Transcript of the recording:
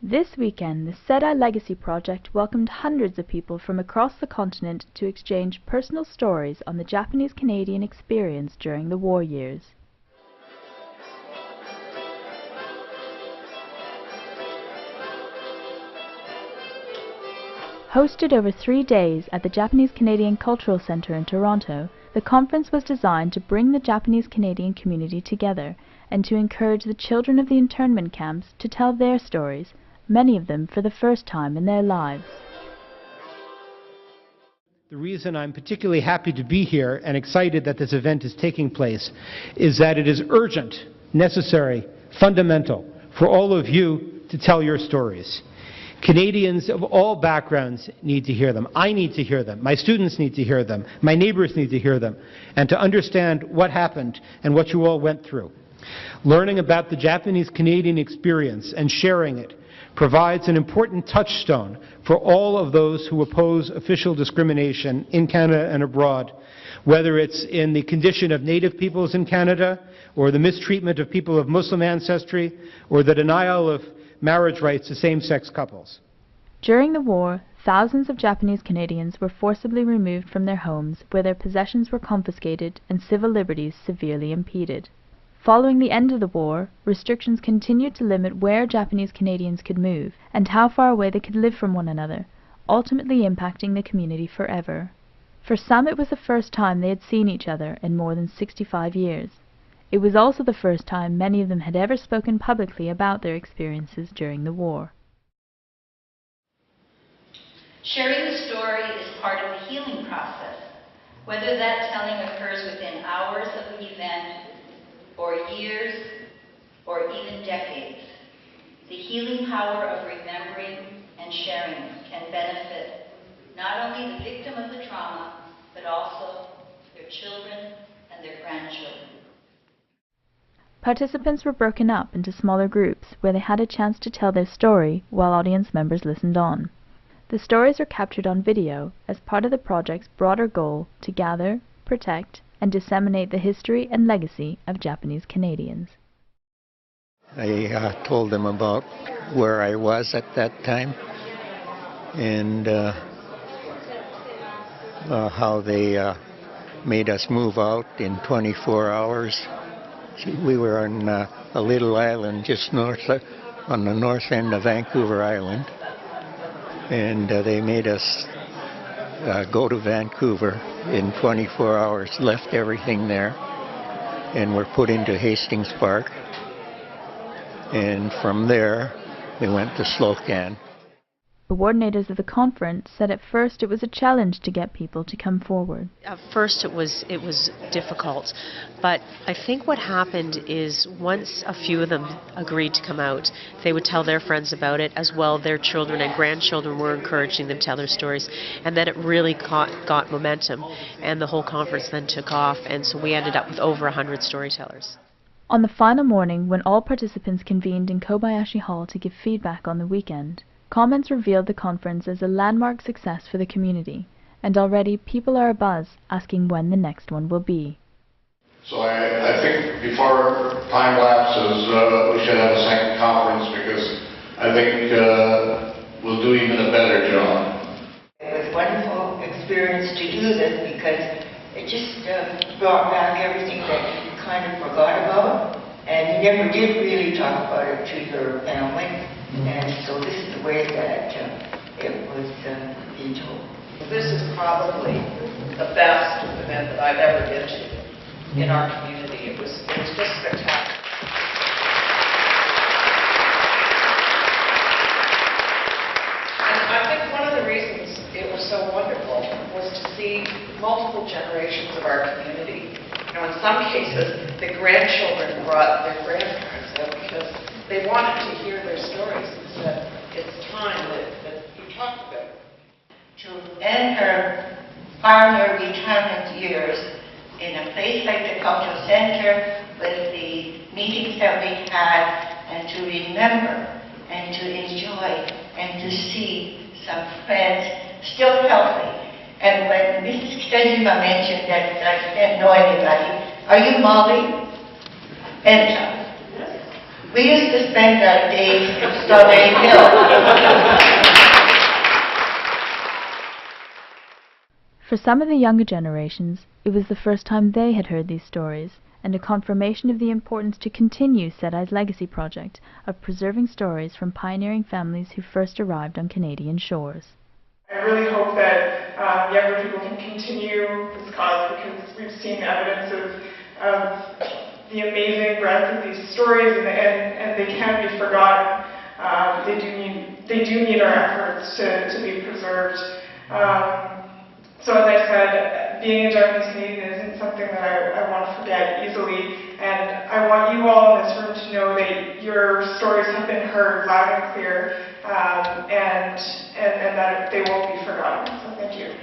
This weekend, the Sedai Legacy Project welcomed hundreds of people from across the continent to exchange personal stories on the Japanese-Canadian experience during the war years. Hosted over 3 days at the Japanese-Canadian Cultural Centre in Toronto, the conference was designed to bring the Japanese-Canadian community together and to encourage the children of the internment camps to tell their stories, many of them for the first time in their lives. The reason I'm particularly happy to be here and excited that this event is taking place is that it is urgent, necessary, fundamental for all of you to tell your stories. Canadians of all backgrounds need to hear them. I need to hear them. My students need to hear them. My neighbors need to hear them. And to understand what happened and what you all went through. Learning about the Japanese-Canadian experience and sharing it provides an important touchstone for all of those who oppose official discrimination in Canada and abroad, whether it's in the condition of Native peoples in Canada, or the mistreatment of people of Muslim ancestry, or the denial of marriage rights to same-sex couples. During the war, thousands of Japanese Canadians were forcibly removed from their homes, where their possessions were confiscated and civil liberties severely impeded. Following the end of the war, restrictions continued to limit where Japanese Canadians could move and how far away they could live from one another, ultimately impacting the community forever. For some, it was the first time they had seen each other in more than 65 years. It was also the first time many of them had ever spoken publicly about their experiences during the war. Sharing the story is part of the healing process, whether that telling occurs within hours of the event, or years, or even decades. The healing power of remembering and sharing can benefit not only the victim of the trauma, but also their children and their grandchildren. Participants were broken up into smaller groups where they had a chance to tell their story while audience members listened on. The stories were captured on video as part of the project's broader goal to gather, protect, and disseminate the history and legacy of Japanese Canadians. I told them about where I was at that time and how they made us move out in 24 hours. We were on a little island just on the north end of Vancouver Island, and they made us go to Vancouver in 24 hours, left everything there, and were put into Hastings Park. And from there, we went to Slocan. The coordinators of the conference said at first it was a challenge to get people to come forward. At first it was difficult, but I think what happened is once a few of them agreed to come out, they would tell their friends about it, as well their children and grandchildren were encouraging them to tell their stories, and then it really got momentum, and the whole conference then took off, and so we ended up with over 100 storytellers. On the final morning, when all participants convened in Kobayashi Hall to give feedback on the weekend, comments revealed the conference as a landmark success for the community, and already people are abuzz asking when the next one will be. So I think before time lapses, we should have a second conference, because I think we'll do even a better job. It was a wonderful experience to do this, because it just brought back everything that you kind of forgot about, and you never did really talk about it to your family. And so this is the way that it was being told. This is probably the best event that I've ever been to in our community. It was just spectacular. And I think one of the reasons it was so wonderful was to see multiple generations of our community. You know, in some cases, the grandchildren brought their grandparents out because they wanted to hear their stories and said, it's time that you talk about it. To end her final retirement years in a place like the Cultural Center with the meetings that we had, and to remember and to enjoy and to see some friends still healthy. And when Mrs. Ktajima mentioned that I didn't know anybody, are you Molly? And We used to spend our days in Strawberry Hill. For some of the younger generations, it was the first time they had heard these stories, and a confirmation of the importance to continue SEDI's legacy project of preserving stories from pioneering families who first arrived on Canadian shores. I really hope that younger people can continue this cause, because we've seen evidence of the amazing breadth of these stories, and they can't be forgotten. They do need our efforts to be preserved. So as I said, being a Japanese Canadian isn't something that I want to forget easily, and I want you all in this room to know that your stories have been heard loud and clear, and that they won't be forgotten. So thank you.